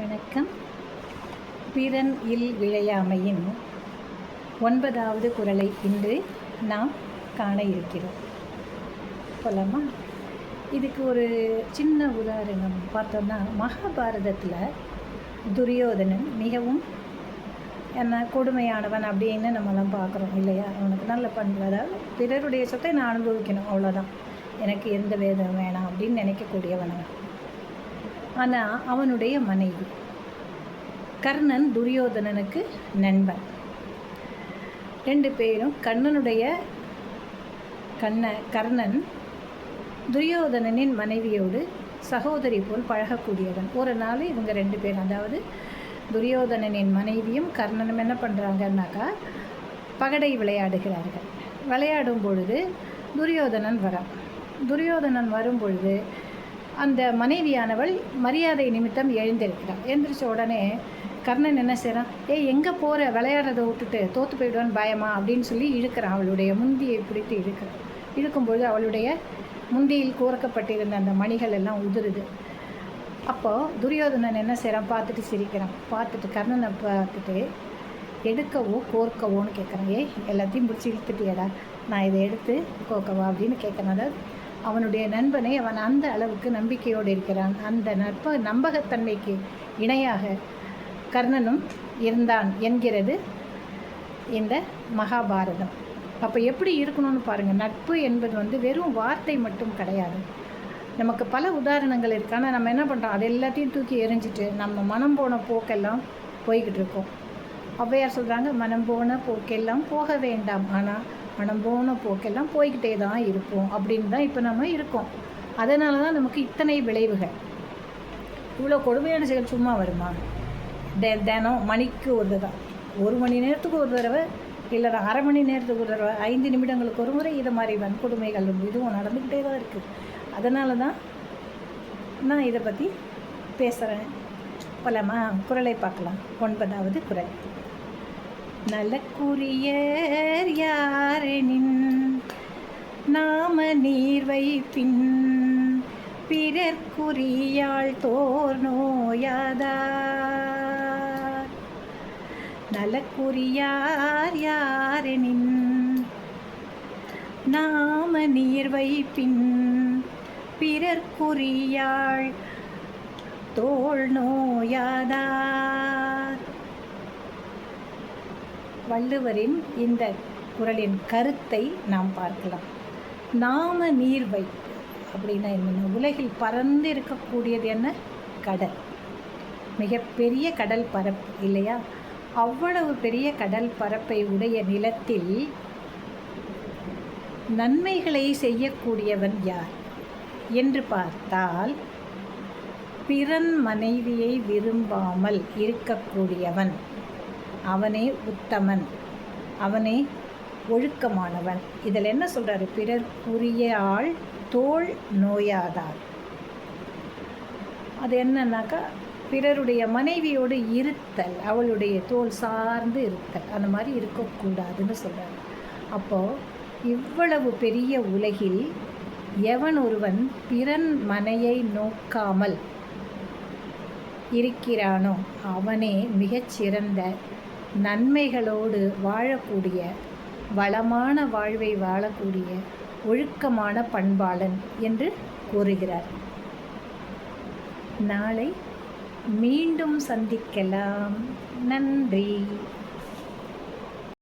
வணக்கம். பிறன் இல் விழையாமையின் 9வது குறளை இன்று நாம் காண இருக்கிறோம். போலாமா? இதுக்கு ஒரு சின்ன உதாரணம் பார்த்தோம்னா, மகாபாரதத்தில் துரியோதனன் மிகவும் கொடுமையானவன் அப்படின்னு நம்மளாம் பார்க்குறோம் இல்லையா? அவனுக்கு நல்ல பண்பு, அதாவது பிறருடைய சொத்தை நான் அனுபவிக்கணும், அவ்வளோதான், எனக்கு எந்த வேதம் வேணாம் அப்படின்னு நினைக்கக்கூடியவன். ஆனால் அவனுடைய மனைவி கர்ணன் துரியோதனனுக்கு நண்பன். 2 பேரும் கர்ணன் துரியோதனனின் மனைவியோடு சகோதரி போல் பழகக்கூடியவன். ஒரு நாள் இவங்க 2 பேரும், அதாவது துரியோதனனின் மனைவியும் கர்ணனும் என்ன பண்ணுறாங்கன்னாக்கா, பகடை விளையாடுகிறார்கள். விளையாடும் பொழுது துரியோதனன் வரும் பொழுது அந்த மனைவியானவள் மரியாதை நிமித்தம் எழுந்திருச்ச உடனே கர்ணன் என்ன செய்கிறான், எங்கே போகிற, விளையாடுறதை விட்டுட்டு தோற்று போயிடுவான்னு பயமா அப்படின்னு சொல்லி இழுக்கிறான். அவளுடைய முந்தியை பிடித்து இழுக்கும்பொழுது அவளுடைய முந்தியில் கோர்க்கப்பட்டிருந்த அந்த மணிகள் எல்லாம் உதிருது. அப்போது துரியோதனன் என்ன செய்கிறான், பார்த்துட்டு சிரிக்கிறான். பார்த்துட்டு கர்ணனை பார்த்துட்டு எடுக்கவோ கோர்க்கவோன்னு கேட்குறான். எல்லாத்தையும் பிடிச்சி இழுத்துட்டியடா, நான் இதை எடுத்து கோர்க்கவா அப்படின்னு கேட்குறான். அதாவது அவனுடைய நண்பனை அவன் அந்த அளவுக்கு நம்பிக்கையோடு இருக்கிறான். அந்த நம்பகத்தன்மைக்கு இணையாக கர்ணனும் இருந்தான் என்கிறது இந்த மகாபாரதம். அப்போ எப்படி இருக்கணும்னு பாருங்கள். நட்பு என்பது வெறும் வார்த்தை மட்டும் கிடையாது. நமக்கு பல உதாரணங்கள் இருக்குது. ஆனால் நம்ம என்ன பண்ணுறோம், அது எல்லாத்தையும் தூக்கி எறிஞ்சிட்டு நம்ம மனம் போன போக்கெல்லாம் போய்கிட்டு இருக்கோம். ஔவையார் சொல்கிறாங்க, மனம் போன போக்கெல்லாம் போக வேண்டாம், ஆனால் மனம் போன போக்கெல்லாம் போய்கிட்டே தான் இருப்போம் அப்படின்னு தான் இப்போ நம்ம இருக்கோம். அதனால தான் நமக்கு இத்தனை விளைவுகள். இவ்வளோ கொடுமையான செயல் சும்மா வருமா? தினம் மணிக்கு ஒரு தடவை, 1 மணி நேரத்துக்கு ஒரு தடவை, இல்லை 1/2 மணி நேரத்துக்கு ஒரு தடவை, 5 நிமிடங்களுக்கு ஒரு முறை இதை மாதிரி வன்கொடுமைகள் இதுவும் நடந்துக்கிட்டே தான் இருக்குது. அதனால தான் நான் இதை பற்றி பேசுகிறேன். போலாமா? குறளை பார்க்கலாம். 9வது குறள். நலக்குரியர் யாரெனின் நாம நீர்வைப்பின் பிறர்க்குரியாள் தோர் நோயாதார். நலக்குரியார் யாரெனின் நாம நீர்வைப்பின் பிறர்க்குரியாள் தோள் நோயாதார். வள்ளுவரின் இந்த குறளின் கருத்தை நாம் பார்க்கலாம். நாம நீர்வை அப்படின்னா என்ன? உலகில் பறந்து இருக்கக்கூடியது என்ன? கடல். மிகப்பெரிய கடல் பரப்பு இல்லையா? அவ்வளவு பெரிய கடல் பரப்பை உடைய நிலத்தில் நன்மைகளை செய்யக்கூடியவன் யார் என்று பார்த்தால், பிறன் மனைவியை விரும்பாமல் இருக்கக்கூடியவன் அவனே உத்தமன், அவனே ஒழுக்கமானவன். இதில் என்ன சொல்கிறாரு? பிறர்க்குரிய ஆள் தோள் நோயாதார். அது என்னன்னாக்கா, பிறருடைய மனைவியோடு இருத்தல், அவளுடைய தோல் சார்ந்து இருத்தல், அந்த மாதிரி இருக்கக்கூடாதுன்னு சொல்கிறார். அப்போது இவ்வளவு பெரிய உலகில் எவன் ஒருவன் பிறன் மனையை நோக்காமல் இருக்கிறானோ அவனே மிகச்சிறந்த நன்மைகளோடு வாழக்கூடிய, வளமான வாழ்வை வாழக்கூடிய ஒழுக்கமான பண்பாளன் என்று கூறுகிறார். நாளை மீண்டும் சந்திக்கலாம். நன்றி.